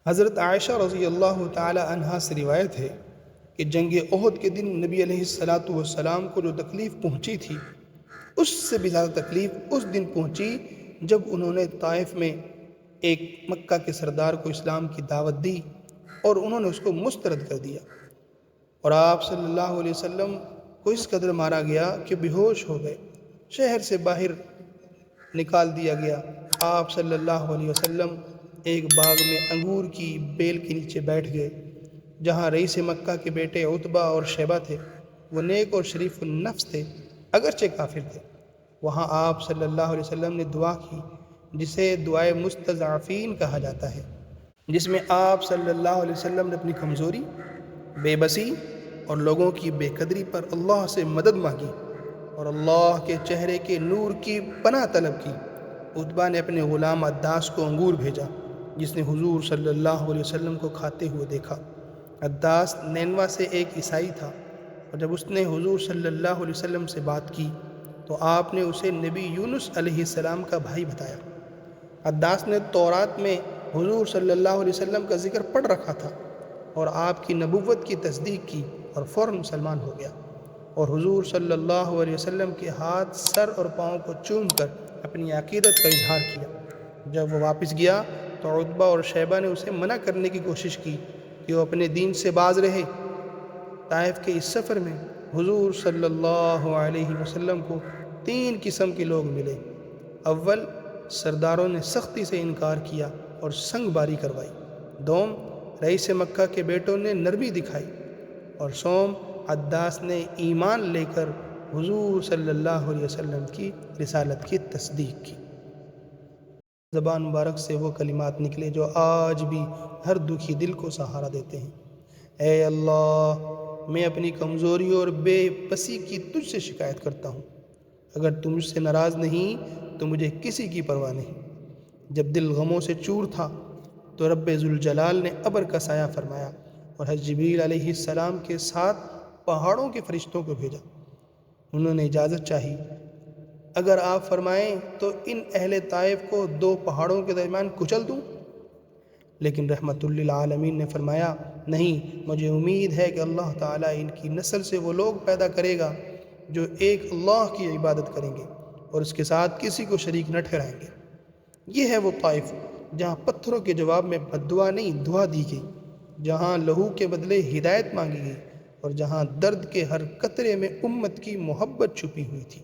حضرت عائشہ رضی اللہ تعالی عنہا سے روایت ہے کہ جنگ احد کے دن نبی علیہ السلام کو جو تکلیف پہنچی تھی، اس سے بھی زیادہ تکلیف اس دن پہنچی جب انہوں نے طائف میں ایک مکہ کے سردار کو اسلام کی دعوت دی اور انہوں نے اس کو مسترد کر دیا، اور آپ صلی اللہ علیہ وسلم کو اس قدر مارا گیا کہ بے ہوش ہو گئے، شہر سے باہر نکال دیا گیا۔ آپ صلی اللہ علیہ وسلم ایک باغ میں انگور کی بیل کے نیچے بیٹھ گئے جہاں رئیس مکہ کے بیٹے عتبہ اور شیبہ تھے۔ وہ نیک اور شریف النفس تھے، اگرچہ کافر تھے۔ وہاں آپ صلی اللہ علیہ وسلم نے دعا کی جسے دعائے مستضعفین کہا جاتا ہے، جس میں آپ صلی اللہ علیہ وسلم نے اپنی کمزوری، بے بسی اور لوگوں کی بے قدری پر اللہ سے مدد مانگی اور اللہ کے چہرے کے نور کی پناہ طلب کی۔ عتبہ نے اپنے غلام عداس کو انگور بھیجا جس نے حضور صلی اللہ علیہ وسلم کو کھاتے ہوئے دیکھا۔ عداس نینوا سے ایک عیسائی تھا، اور جب اس نے حضور صلی اللہ علیہ وسلم سے بات کی تو آپ نے اسے نبی یونس علیہ السلام کا بھائی بتایا۔ عداس نے تورات میں حضور صلی اللہ علیہ وسلم کا ذکر پڑھ رکھا تھا اور آپ کی نبوت کی تصدیق کی اور فوراً مسلمان ہو گیا، اور حضور صلی اللہ علیہ وسلم کے ہاتھ، سر اور پاؤں کو چوم کر اپنی عقیدت کا اظہار کیا۔ جب وہ واپس گیا تو عتبہ اور شیبہ نے اسے منع کرنے کی کوشش کی کہ وہ اپنے دین سے باز رہے۔ طائف کے اس سفر میں حضور صلی اللہ علیہ وسلم کو 3 قسم کے لوگ ملے۔ اول، سرداروں نے سختی سے انکار کیا اور سنگ باری کروائی۔ دوم، رئیس مکہ کے بیٹوں نے نرمی دکھائی، اور سوم، عداس نے ایمان لے کر حضور صلی اللہ علیہ وسلم کی رسالت کی تصدیق کی۔ زبان مبارک سے وہ کلمات نکلے جو آج بھی ہر دکھی دل کو سہارا دیتے ہیں۔ اے اللہ، میں اپنی کمزوری اور بے بسی کی تجھ سے شکایت کرتا ہوں۔ اگر تم مجھ سے ناراض نہیں تو مجھے کسی کی پرواہ نہیں۔ جب دل غموں سے چور تھا تو رب ذوالجلال نے ابر کا سایہ فرمایا اور حضرت جبریل علیہ السلام کے ساتھ پہاڑوں کے فرشتوں کو بھیجا۔ انہوں نے اجازت چاہی، اگر آپ فرمائیں تو ان اہل طائف کو 2 پہاڑوں کے درمیان کچل دوں، لیکن رحمت للعالمین نے فرمایا، نہیں، مجھے امید ہے کہ اللہ تعالیٰ ان کی نسل سے وہ لوگ پیدا کرے گا جو ایک اللہ کی عبادت کریں گے اور اس کے ساتھ کسی کو شریک نہ ٹھہرائیں گے۔ یہ ہے وہ طائف جہاں پتھروں کے جواب میں بددعا نہیں، دعا دی گئی، جہاں لہو کے بدلے ہدایت مانگی گئی، اور جہاں درد کے ہر قطرے میں امت کی محبت چھپی ہوئی تھی۔